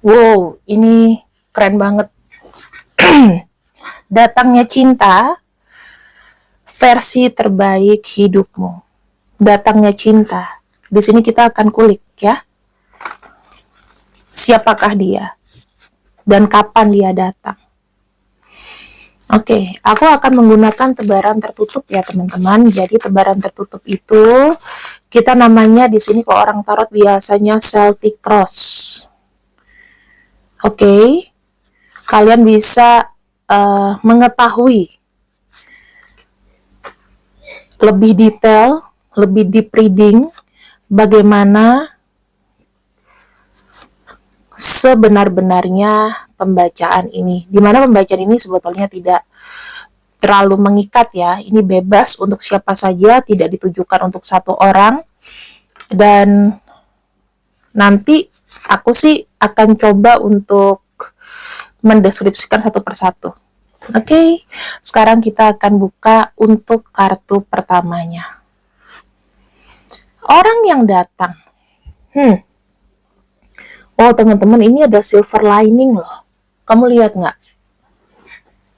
Wow, ini keren banget. Datangnya cinta, versi terbaik hidupmu. Datangnya cinta. Di sini kita akan kulik ya. Siapakah dia? Dan kapan dia datang? Oke, aku akan menggunakan tebaran tertutup ya teman-teman. Jadi tebaran tertutup itu kita namanya di sini kalau orang tarot biasanya Celtic Cross. Oke, kalian bisa mengetahui lebih detail, lebih deep reading bagaimana sebenar-benarnya pembacaan ini. Dimana pembacaan ini sebetulnya tidak terlalu mengikat ya. Ini bebas untuk siapa saja, tidak ditujukan untuk satu orang. Dan nanti aku sih akan coba untuk mendeskripsikan satu persatu. Oke, sekarang kita akan buka untuk kartu pertamanya. Orang yang datang. Oh teman-teman, ini ada silver lining loh. Kamu lihat nggak?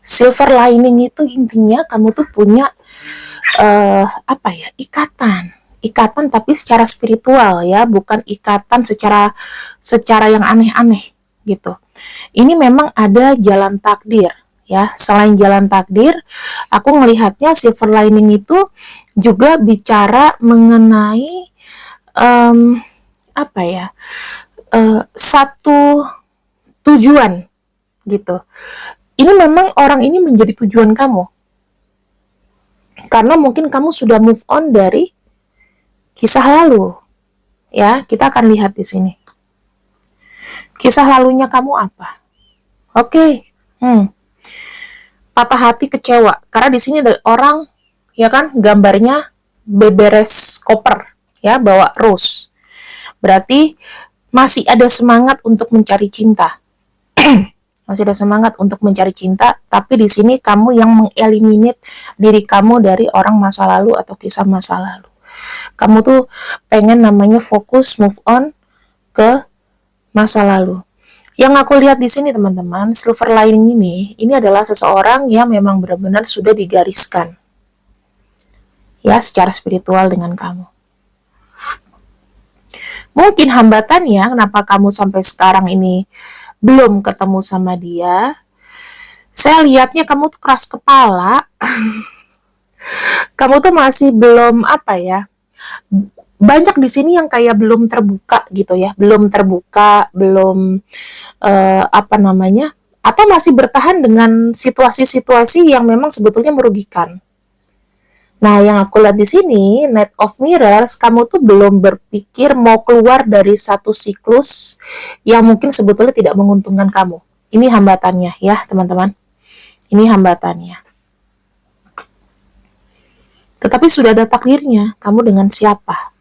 Silver lining itu intinya kamu tuh punya ikatan tapi secara spiritual ya, bukan ikatan secara yang aneh-aneh gitu. Ini memang ada jalan takdir ya. Selain jalan takdir, aku melihatnya silver lining itu juga bicara mengenai satu tujuan gitu. Ini memang orang ini menjadi tujuan kamu. Karena mungkin kamu sudah move on dari kisah lalu. Ya, kita akan lihat di sini. Kisah lalunya kamu apa? Oke. Patah hati, kecewa. Karena di sini ada orang, ya kan, gambarnya beberes koper, ya, bawa rose. Berarti masih ada semangat untuk mencari cinta. Masih ada semangat untuk mencari cinta, tapi di sini kamu yang mengeliminate diri kamu dari orang masa lalu atau kisah masa lalu. Kamu tuh pengen namanya fokus move on ke masa lalu. Yang aku lihat di sini teman-teman, silver lining ini adalah seseorang yang memang benar-benar sudah digariskan ya secara spiritual dengan kamu. Mungkin hambatannya kenapa kamu sampai sekarang ini belum ketemu sama dia, saya lihatnya kamu tuh keras kepala. Kamu tuh masih belum banyak di sini yang kayak belum terbuka gitu ya, belum terbuka, belum atau masih bertahan dengan situasi-situasi yang memang sebetulnya merugikan. Nah, yang aku lihat di sini, Knight of Mirrors, kamu tuh belum berpikir mau keluar dari satu siklus yang mungkin sebetulnya tidak menguntungkan kamu. Ini hambatannya ya, teman-teman. Ini hambatannya. Tetapi sudah ada takdirnya, kamu dengan siapa?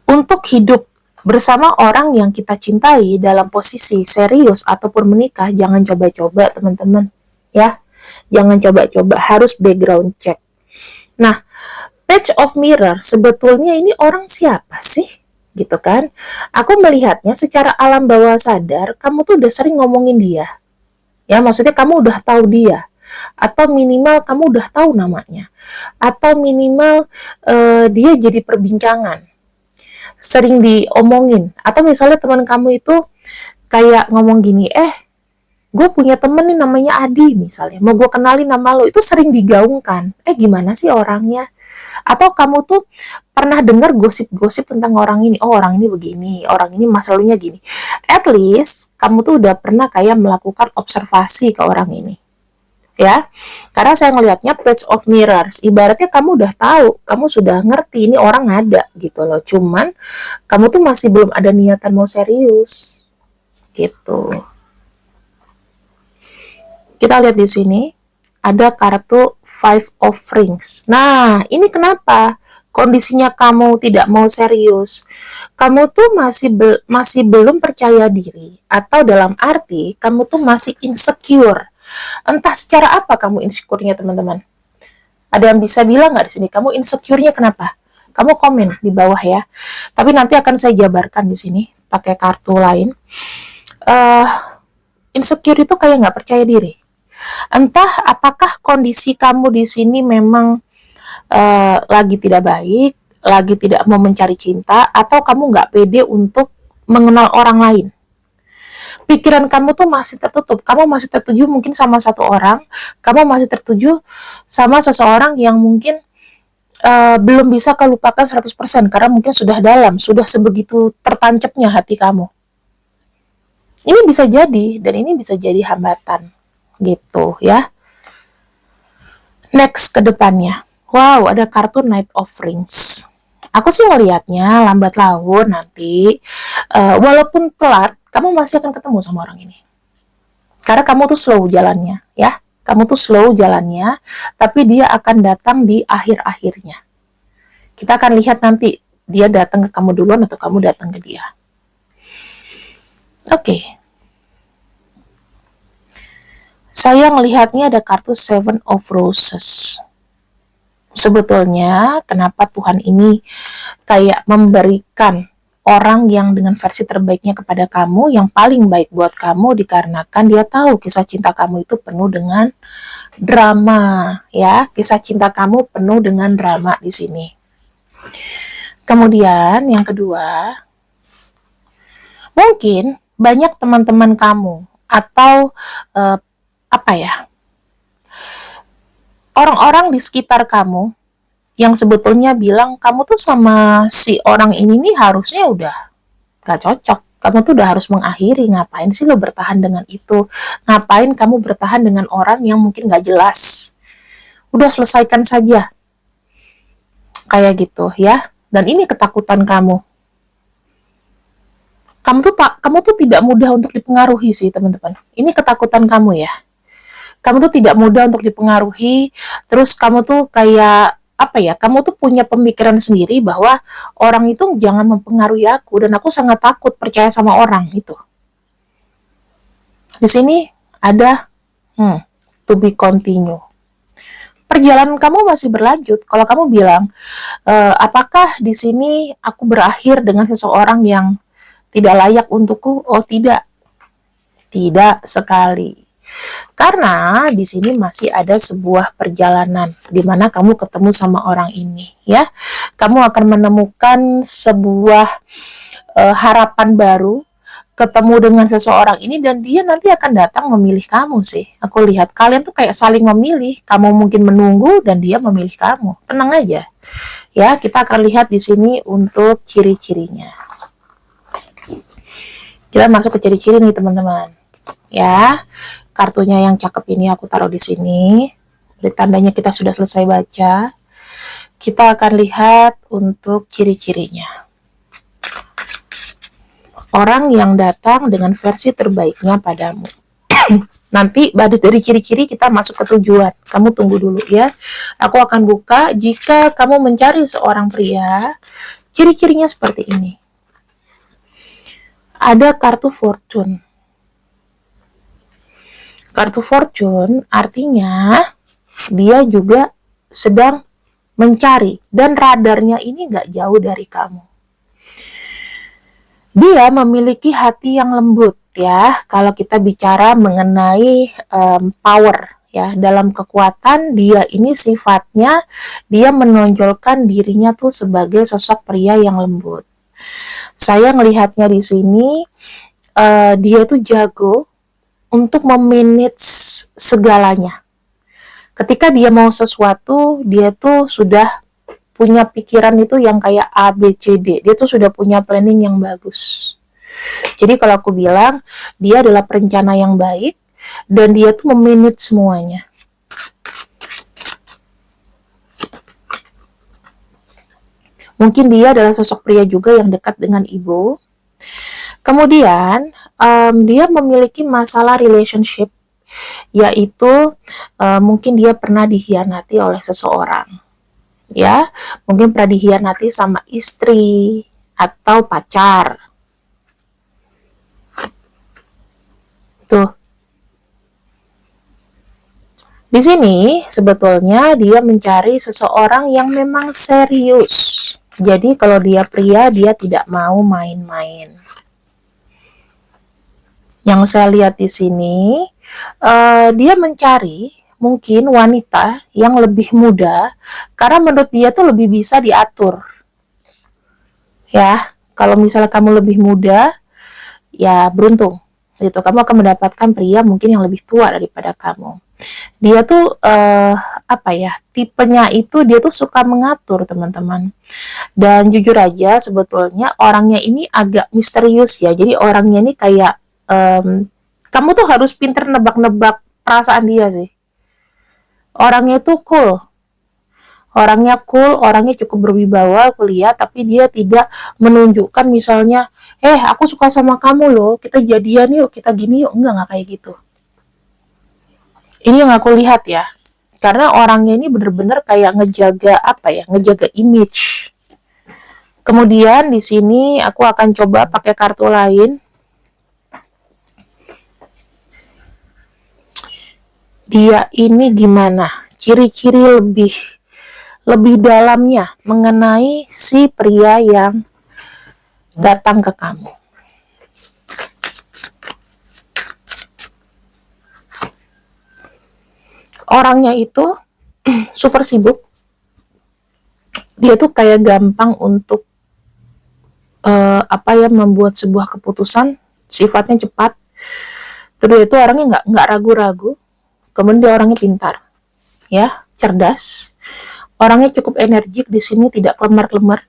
Untuk hidup bersama orang yang kita cintai dalam posisi serius ataupun menikah, jangan coba-coba, teman-teman. Ya, jangan coba-coba, harus background check. Nah, Page of Mirror, sebetulnya ini orang siapa sih? Gitu kan? Aku melihatnya secara alam bawah sadar, kamu tuh udah sering ngomongin dia. Ya, maksudnya kamu udah tahu dia. Atau minimal kamu udah tahu namanya. Atau minimal dia jadi perbincangan. Sering diomongin. Atau misalnya teman kamu itu kayak ngomong gini, gue punya temen nih namanya Adi misalnya, mau gue kenalin nama lo, itu sering digaungkan. Gimana sih orangnya? Atau kamu tuh pernah dengar gosip-gosip tentang orang ini, oh orang ini begini, orang ini masa lalunya gini. At least kamu tuh udah pernah kayak melakukan observasi ke orang ini. Ya, karena saya ngelihatnya Page of Mirrors, ibaratnya kamu udah tahu, kamu sudah ngerti ini orang ada gitu loh, cuman kamu tuh masih belum ada niatan mau serius gitu. Kita lihat di sini ada kartu Five of Rings. Nah, ini kenapa kondisinya kamu tidak mau serius? Kamu tuh masih belum percaya diri, atau dalam arti kamu tuh masih insecure. Entah secara apa kamu insecure-nya, teman-teman. Ada yang bisa bilang nggak di sini kamu insecure-nya kenapa? Kamu komen di bawah ya. Tapi nanti akan saya jabarkan di sini. pakai kartu lain. Insecure itu kayak nggak percaya diri. Entah apakah kondisi kamu di sini memang lagi tidak baik, lagi tidak mau mencari cinta, atau kamu nggak pede untuk mengenal orang lain. Pikiran kamu tuh masih tertutup, kamu masih tertuju mungkin sama satu orang, kamu masih tertuju sama seseorang yang mungkin belum bisa kau lupakan 100% karena mungkin sudah dalam, sudah sebegitu tertancapnya hati kamu. Ini bisa jadi, dan ini bisa jadi hambatan, gitu ya. Next ke depannya. Wow, ada kartu Knight of Rings. Aku sih ngelihatnya lambat laun nanti, walaupun telat, kamu masih akan ketemu sama orang ini. Karena kamu tuh slow jalannya, ya. Kamu tuh slow jalannya, tapi dia akan datang di akhir-akhirnya. Kita akan lihat nanti, dia datang ke kamu duluan atau kamu datang ke dia. Oke. Saya melihatnya ada kartu Seven of Roses. Sebetulnya, kenapa Tuhan ini kayak memberikan orang yang dengan versi terbaiknya kepada kamu, yang paling baik buat kamu, dikarenakan dia tahu kisah cinta kamu itu penuh dengan drama, ya. Kisah cinta kamu penuh dengan drama di sini. Kemudian, yang kedua, mungkin banyak teman-teman kamu atau orang-orang di sekitar kamu yang sebetulnya bilang kamu tuh sama si orang ini nih harusnya udah gak cocok. Kamu tuh udah harus mengakhiri. Ngapain sih lo bertahan dengan itu? Ngapain kamu bertahan dengan orang yang mungkin gak jelas? Udah selesaikan saja. Kayak gitu ya. Dan ini ketakutan kamu. Kamu tuh tidak mudah untuk dipengaruhi sih teman-teman. Ini ketakutan kamu ya. Kamu tuh tidak mudah untuk dipengaruhi. Terus kamu tuh kayak kamu tuh punya pemikiran sendiri bahwa orang itu jangan mempengaruhi aku, dan aku sangat takut percaya sama orang itu. Di sini ada to be continue. Perjalanan kamu masih berlanjut. Kalau kamu bilang, apakah di sini aku berakhir dengan seseorang yang tidak layak untukku? Oh, tidak. Tidak sekali. Karena di sini masih ada sebuah perjalanan di mana kamu ketemu sama orang ini, ya. Kamu akan menemukan sebuah harapan baru, ketemu dengan seseorang ini, dan dia nanti akan datang memilih kamu sih. Aku lihat kalian tuh kayak saling memilih. Kamu mungkin menunggu dan dia memilih kamu. Tenang aja. Ya, kita akan lihat di sini untuk ciri-cirinya. Kita masuk ke ciri-ciri nih, teman-teman. Ya. Kartunya yang cakep ini aku taruh di sini. Beri tandanya kita sudah selesai baca. Kita akan lihat untuk ciri-cirinya. Orang yang datang dengan versi terbaiknya padamu. Nanti dari ciri-ciri kita masuk ke tujuan. Kamu tunggu dulu ya. Aku akan buka jika kamu mencari seorang pria. Ciri-cirinya seperti ini. Ada kartu fortune. Kartu fortune artinya dia juga sedang mencari, dan radarnya ini gak jauh dari kamu. Dia memiliki hati yang lembut ya. Kalau kita bicara mengenai power ya, dalam kekuatan, dia ini sifatnya dia menonjolkan dirinya tuh sebagai sosok pria yang lembut. Saya melihatnya di sini dia tuh jago untuk memanage segalanya. Ketika dia mau sesuatu, dia tuh sudah punya pikiran itu yang kayak A, B, C, D. Dia tuh sudah punya planning yang bagus. Jadi kalau aku bilang, dia adalah perencana yang baik, dan dia tuh memanage semuanya. Mungkin dia adalah sosok pria juga yang dekat dengan ibu. Kemudian, dia memiliki masalah relationship, yaitu mungkin dia pernah dikhianati oleh seseorang. Ya, mungkin pernah dikhianati sama istri atau pacar. Tuh. Di sini sebetulnya dia mencari seseorang yang memang serius. Jadi kalau dia pria, dia tidak mau main-main. Yang saya lihat di sini, dia mencari mungkin wanita yang lebih muda, karena menurut dia tuh lebih bisa diatur. Ya, kalau misalnya kamu lebih muda, ya beruntung. Gitu, kamu akan mendapatkan pria mungkin yang lebih tua daripada kamu. Dia tuh apa ya, tipenya itu dia tuh suka mengatur, teman-teman. Dan jujur aja sebetulnya orangnya ini agak misterius ya. Jadi orangnya ini kayak kamu tuh harus pinter nebak-nebak perasaan dia sih. Orangnya tuh orangnya cukup berwibawa, aku lihat, tapi dia tidak menunjukkan misalnya, aku suka sama kamu loh, kita jadian yuk, kita gini yuk, enggak kayak gitu. Ini yang aku lihat ya, karena orangnya ini bener-bener kayak ngejaga apa ya, ngejaga image. Kemudian di sini aku akan coba pakai kartu lain. Dia ini gimana? Ciri-ciri lebih dalamnya mengenai si pria yang datang ke kamu. Orangnya itu super sibuk. Dia tuh kayak gampang untuk membuat sebuah keputusan, sifatnya cepat. Terus dia itu orangnya nggak ragu-ragu. Kemudian dia orangnya pintar, ya, cerdas. Orangnya cukup energik di sini, tidak kelemar-kelemar.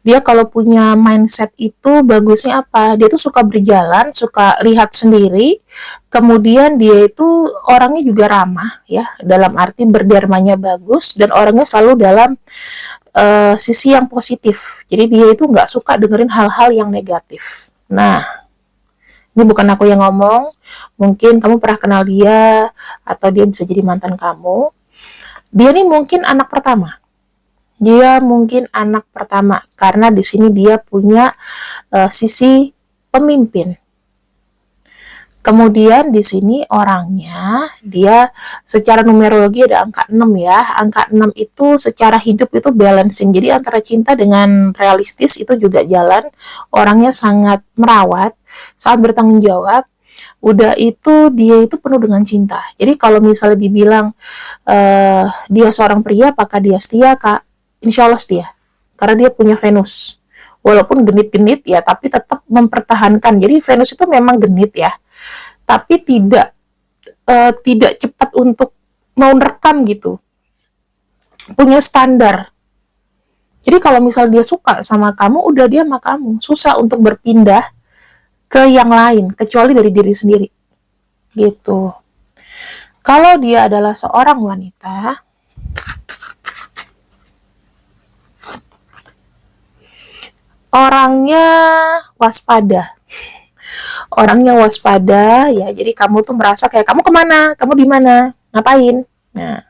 Dia kalau punya mindset itu bagusnya apa? Dia tuh suka berjalan, suka lihat sendiri. Kemudian dia itu orangnya juga ramah, ya, dalam arti berdermanya bagus, dan orangnya selalu dalam sisi yang positif. Jadi dia itu nggak suka dengerin hal-hal yang negatif. Nah, ini bukan aku yang ngomong, mungkin kamu pernah kenal dia, atau dia bisa jadi mantan kamu. Dia nih mungkin anak pertama. Dia mungkin anak pertama, karena di sini dia punya sisi pemimpin. Kemudian di sini orangnya, dia secara numerologi ada angka 6 ya. Angka 6 itu secara hidup itu balancing. Jadi antara cinta dengan realistis itu juga jalan. Orangnya sangat merawat, sangat bertanggung jawab. Udah itu dia itu penuh dengan cinta. Jadi kalau misalnya dibilang dia seorang pria, apakah dia setia, Kak? Insya Allah setia. Karena dia punya Venus. Walaupun genit-genit ya, tapi tetap mempertahankan. Jadi Venus itu memang genit ya, tapi tidak cepat untuk mau nerekam gitu. Punya standar. Jadi kalau misal dia suka sama kamu, udah dia sama kamu. Susah untuk berpindah ke yang lain, kecuali dari diri sendiri. Gitu. Kalau dia adalah seorang wanita, orangnya waspada. Orangnya waspada ya, jadi kamu tuh merasa kayak kamu kemana, kamu di mana, ngapain. Nah,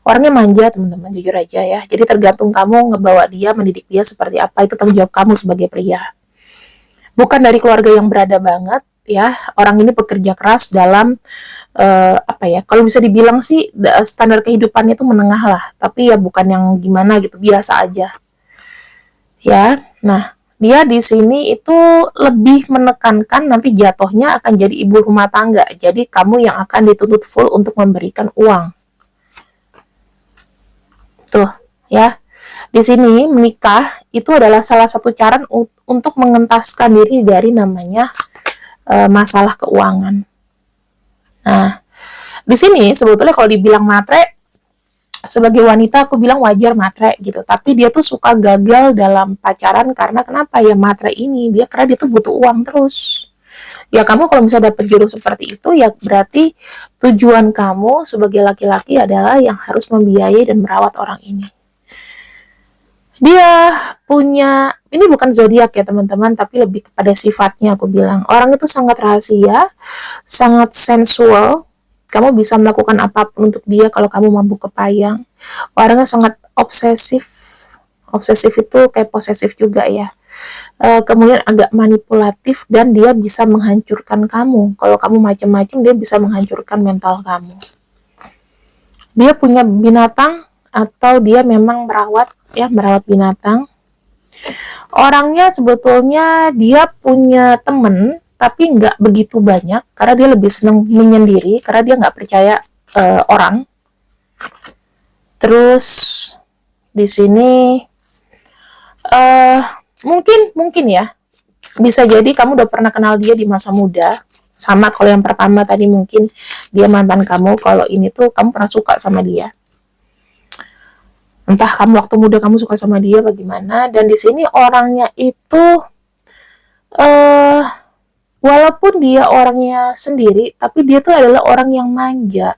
orangnya manja, teman-teman, jujur aja ya. Jadi tergantung kamu ngebawa dia, mendidik dia seperti apa, itu tanggung jawab kamu sebagai pria. Bukan dari keluarga yang berada banget ya. Orang ini pekerja keras dalam kalau bisa dibilang sih standar kehidupannya itu menengah lah, tapi ya bukan yang gimana gitu, biasa aja ya. Nah, dia di sini itu lebih menekankan nanti jatuhnya akan jadi ibu rumah tangga. Jadi kamu yang akan dituntut full untuk memberikan uang. Tuh, ya. Di sini menikah itu adalah salah satu cara untuk mengentaskan diri dari namanya masalah keuangan. Nah, di sini sebetulnya kalau dibilang matre, sebagai wanita aku bilang wajar matre gitu, tapi dia tuh suka gagal dalam pacaran karena kenapa ya, matre ini karena dia tuh butuh uang terus. Ya kamu kalau bisa dapet jodoh seperti itu, ya berarti tujuan kamu sebagai laki-laki adalah yang harus membiayai dan merawat orang ini. Dia punya, ini bukan zodiak ya teman-teman, tapi lebih kepada sifatnya. Aku bilang orang itu sangat rahasia, sangat sensual. Kamu bisa melakukan apapun untuk dia kalau kamu mampu kepayang. Orangnya sangat obsesif. Obsesif itu kayak posesif juga ya. Kemudian agak manipulatif, dan dia bisa menghancurkan kamu. Kalau kamu macam-macam, dia bisa menghancurkan mental kamu. Dia punya binatang, atau dia memang merawat binatang. Orangnya sebetulnya dia punya temen tapi nggak begitu banyak, karena dia lebih senang menyendiri, karena dia nggak percaya orang. Terus di sini mungkin ya, bisa jadi kamu udah pernah kenal dia di masa muda. Sama kalau yang pertama tadi mungkin dia mantan kamu, kalau ini tuh kamu pernah suka sama dia. Entah kamu waktu muda kamu suka sama dia bagaimana. Dan di sini orangnya itu walaupun dia orangnya sendiri, tapi dia tuh adalah orang yang manja.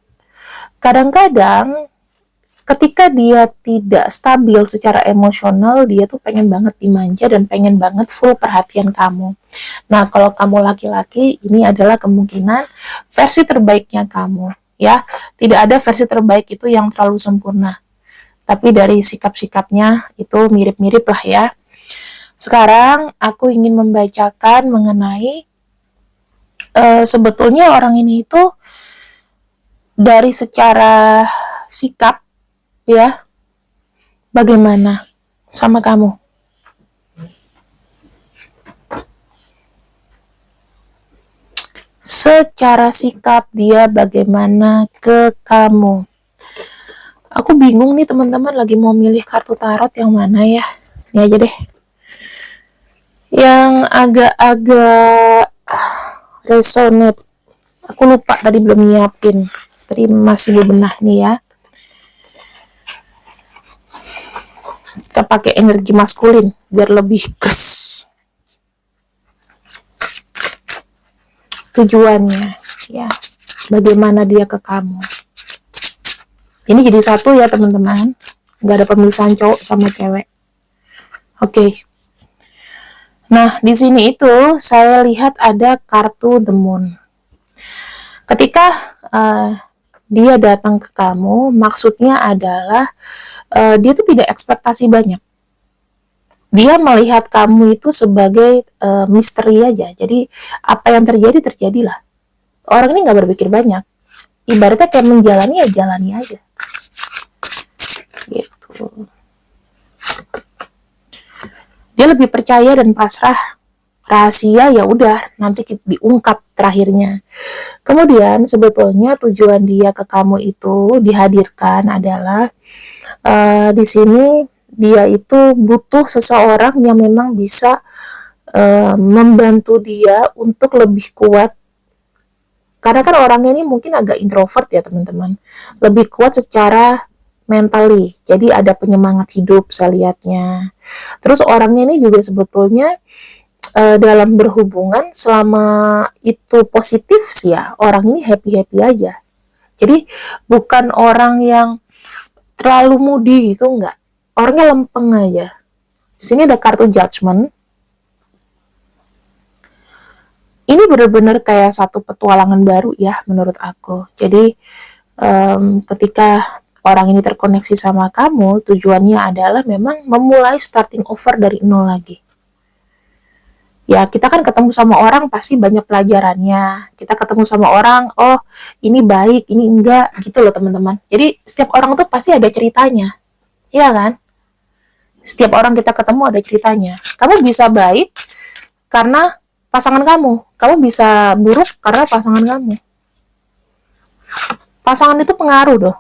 Kadang-kadang ketika dia tidak stabil secara emosional, dia tuh pengen banget dimanja dan pengen banget full perhatian kamu. Nah, kalau kamu laki-laki, ini adalah kemungkinan versi terbaiknya kamu, ya. Tidak ada versi terbaik itu yang terlalu sempurna. Tapi dari sikap-sikapnya itu mirip-mirip lah ya. Sekarang aku ingin membacakan mengenai sebetulnya orang ini itu dari secara sikap ya bagaimana sama kamu. Secara sikap dia bagaimana ke kamu. Aku bingung nih teman-teman, lagi mau milih kartu tarot yang mana ya. Ini aja deh. Yang agak-agak resonate. Aku lupa tadi belum nyiapin. Tadi masih bebenah nih ya. Kita pakai energi maskulin biar lebih kers. Tujuannya ya, bagaimana dia ke kamu. Ini jadi satu ya teman-teman. Nggak ada pemisahan cowok sama cewek. Oke. Nah, di sini itu saya lihat ada kartu The Moon. Ketika dia datang ke kamu, maksudnya adalah dia tuh tidak ekspektasi banyak. Dia melihat kamu itu sebagai misteri aja. Jadi apa yang terjadi, terjadilah. Orang ini nggak berpikir banyak. Ibaratnya kayak menjalani ya jalani aja. Gitu. Dia lebih percaya dan pasrah. Rahasia ya udah nanti diungkap terakhirnya. Kemudian sebetulnya tujuan dia ke kamu itu dihadirkan adalah di sini dia itu butuh seseorang yang memang bisa membantu dia untuk lebih kuat. Karena kan orangnya ini mungkin agak introvert ya teman-teman. Lebih kuat secara mentally. Jadi ada penyemangat hidup saya lihatnya. Terus orangnya ini juga sebetulnya dalam berhubungan selama itu positif sih ya, orang ini happy-happy aja. Jadi bukan orang yang terlalu moody gitu, enggak. Orangnya lempeng aja. Di sini ada kartu Judgment. Ini benar-benar kayak satu petualangan baru ya menurut aku. Jadi ketika orang ini terkoneksi sama kamu, tujuannya adalah memang memulai starting over dari nol lagi. Ya, kita kan ketemu sama orang pasti banyak pelajarannya. Kita ketemu sama orang, oh ini baik, ini enggak, gitu loh teman-teman. Jadi setiap orang tuh pasti ada ceritanya. Iya kan? Setiap orang kita ketemu ada ceritanya. Kamu bisa baik karena pasangan kamu. Kamu bisa buruk karena pasangan kamu. Pasangan itu pengaruh doh.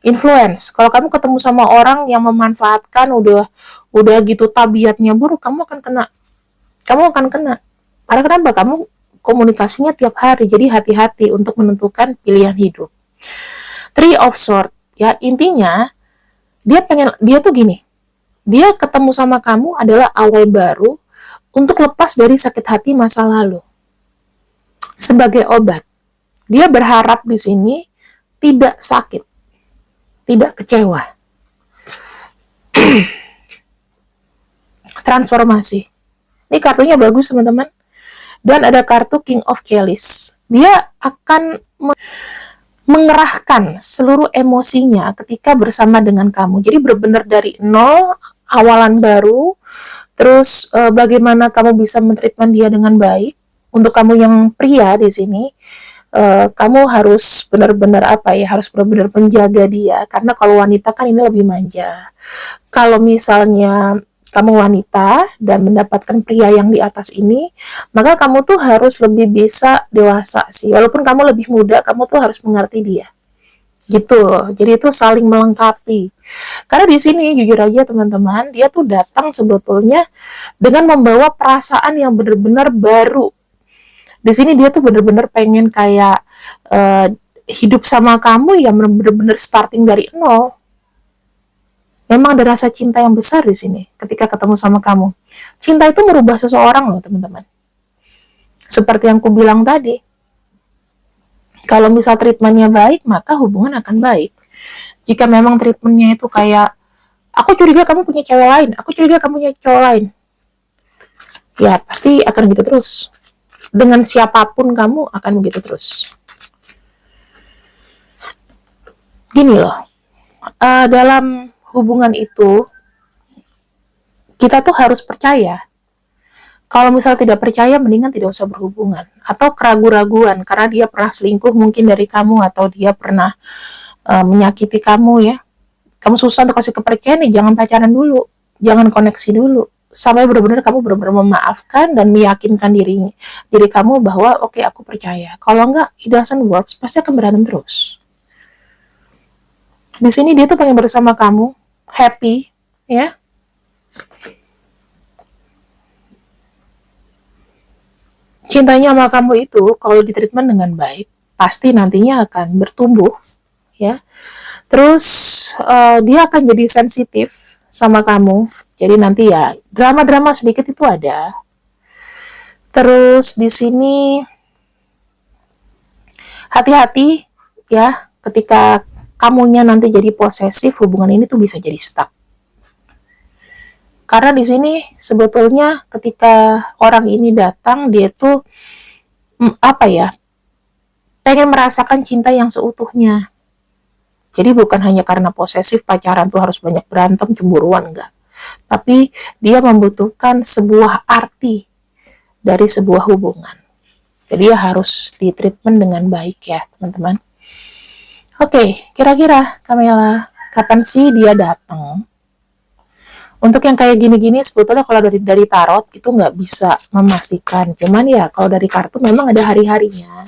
Influence. Kalau kamu ketemu sama orang yang memanfaatkan udah gitu tabiatnya buruk, kamu akan kena. Karena kenapa? Kamu komunikasinya tiap hari. Jadi hati-hati untuk menentukan pilihan hidup. Three of Swords. Ya, intinya dia tuh gini. Dia ketemu sama kamu adalah awal baru untuk lepas dari sakit hati masa lalu. Sebagai obat. Dia berharap di sini tidak sakit. Tidak kecewa. Transformasi. Ini kartunya bagus teman-teman. Dan ada kartu King of Chalice. Dia akan mengerahkan seluruh emosinya ketika bersama dengan kamu. Jadi benar-benar dari nol, awalan baru. Terus bagaimana kamu bisa mentreatment dia dengan baik. Untuk kamu yang pria di sini, kamu harus benar-benar harus benar-benar menjaga dia. Karena kalau wanita kan ini lebih manja. Kalau misalnya kamu wanita dan mendapatkan pria yang di atas ini, maka kamu tuh harus lebih bisa dewasa sih. Walaupun kamu lebih muda, kamu tuh harus mengerti dia. Gitu loh. Jadi itu saling melengkapi. Karena di sini jujur aja teman-teman, dia tuh datang sebetulnya dengan membawa perasaan yang benar-benar baru. Di sini dia tuh benar-benar pengen kayak hidup sama kamu yang benar-benar starting dari nol. Memang ada rasa cinta yang besar di sini ketika ketemu sama kamu. Cinta itu merubah seseorang loh teman-teman. Seperti yang aku bilang tadi, kalau misal treatmentnya baik, maka hubungan akan baik. Jika memang treatmentnya itu kayak, aku curiga kamu punya cewek lain, aku curiga kamu punya cowok lain, ya pasti akan gitu terus. Dengan siapapun kamu akan begitu terus. Gini loh, dalam hubungan itu, kita tuh harus percaya. Kalau misal tidak percaya, mendingan tidak usah berhubungan. Atau keraguan-raguan, karena dia pernah selingkuh mungkin dari kamu, atau dia pernah menyakiti kamu ya. Kamu susah untuk kasih kepercayaan nih, jangan pacaran dulu. Jangan koneksi dulu. Sampai benar-benar kamu benar-benar memaafkan dan meyakinkan diri kamu bahwa oke, aku percaya. Kalau enggak, it doesn't work, pasti akan berantem terus. Di sini dia tuh pengen bersama kamu, happy, ya. Cintanya sama kamu itu kalau di treatment dengan baik, pasti nantinya akan bertumbuh, ya. Terus dia akan jadi sensitif sama kamu. Jadi nanti ya drama-drama sedikit itu ada. Terus di sini hati-hati ya, ketika kamunya nanti jadi posesif, hubungan ini tuh bisa jadi stuck. Karena di sini sebetulnya ketika orang ini datang, dia tuh pengen merasakan cinta yang seutuhnya. Jadi bukan hanya karena posesif, pacaran tuh harus banyak berantem, cemburuan, enggak. Tapi dia membutuhkan sebuah arti dari sebuah hubungan. Jadi ya harus di-treatment dengan baik ya, teman-teman. Oke, kira-kira Kamela, kapan sih dia datang? Untuk yang kayak gini-gini sebetulnya kalau dari tarot itu nggak bisa memastikan. Cuman ya kalau dari kartu memang ada hari-harinya.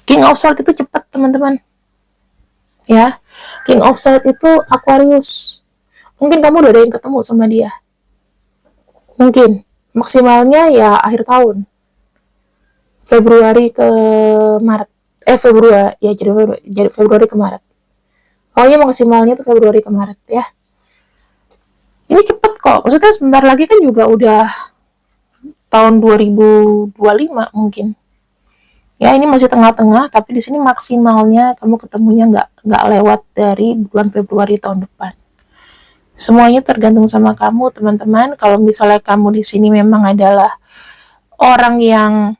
King of Swords itu cepat teman-teman. Ya, King of Swords itu Aquarius. Mungkin kamu udah ada yang ketemu sama dia. Mungkin maksimalnya ya akhir tahun. Februari ke Maret. Februari ya jadi Februari ke Maret. Pokoknya maksimalnya tuh Februari ke Maret ya. Ini cepet kok. Maksudnya sebentar lagi kan juga udah tahun 2025 mungkin. Ya ini masih tengah-tengah, tapi di sini maksimalnya kamu ketemunya nggak lewat dari bulan Februari tahun depan. Semuanya tergantung sama kamu teman-teman. Kalau misalnya kamu di sini memang adalah orang yang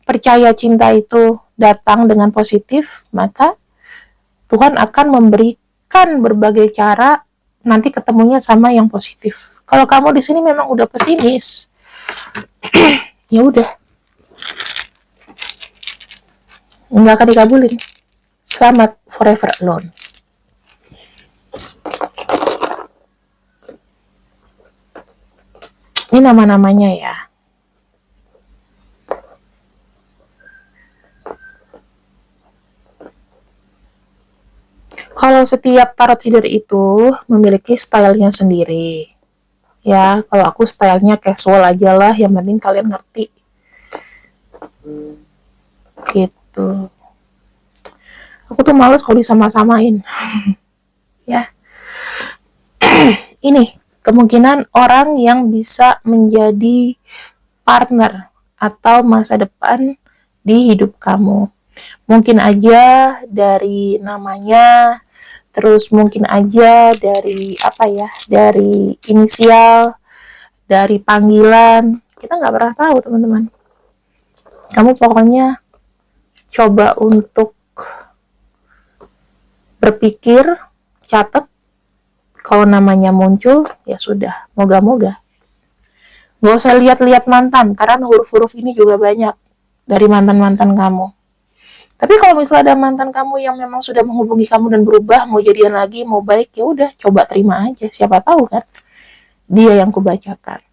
percaya cinta itu datang dengan positif, maka Tuhan akan memberikan berbagai cara nanti ketemunya sama yang positif. Kalau kamu di sini memang udah pesimis, ya udah, nggak akan dikabulin. Selamat forever alone. Ini nama-namanya ya. Kalau setiap tarot reader itu memiliki stylenya sendiri. Ya, kalau aku stylenya casual aja lah, yang penting kalian ngerti. Gitu. Aku tuh males kalau disama-samain. Ya. Ini kemungkinan orang yang bisa menjadi partner atau masa depan di hidup kamu. Mungkin aja dari namanya, terus mungkin aja dari dari inisial, dari panggilan. Kita nggak pernah tahu teman-teman. Kamu pokoknya coba untuk berpikir, catat, kalau namanya muncul ya sudah, moga-moga. Gak usah lihat-lihat mantan, karena huruf-huruf ini juga banyak dari mantan-mantan kamu. Tapi kalau misalnya ada mantan kamu yang memang sudah menghubungi kamu dan berubah, mau jadian lagi, mau baik, ya udah coba terima aja. Siapa tahu kan dia yang kubacakan.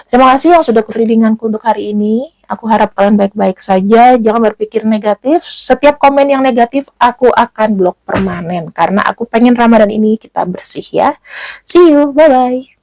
Terima kasih yang sudah readinganku untuk hari ini. Aku harap kalian baik-baik saja. Jangan berpikir negatif. Setiap komen yang negatif, aku akan blok permanen. Karena aku pengen Ramadan ini kita bersih ya. See you. Bye-bye.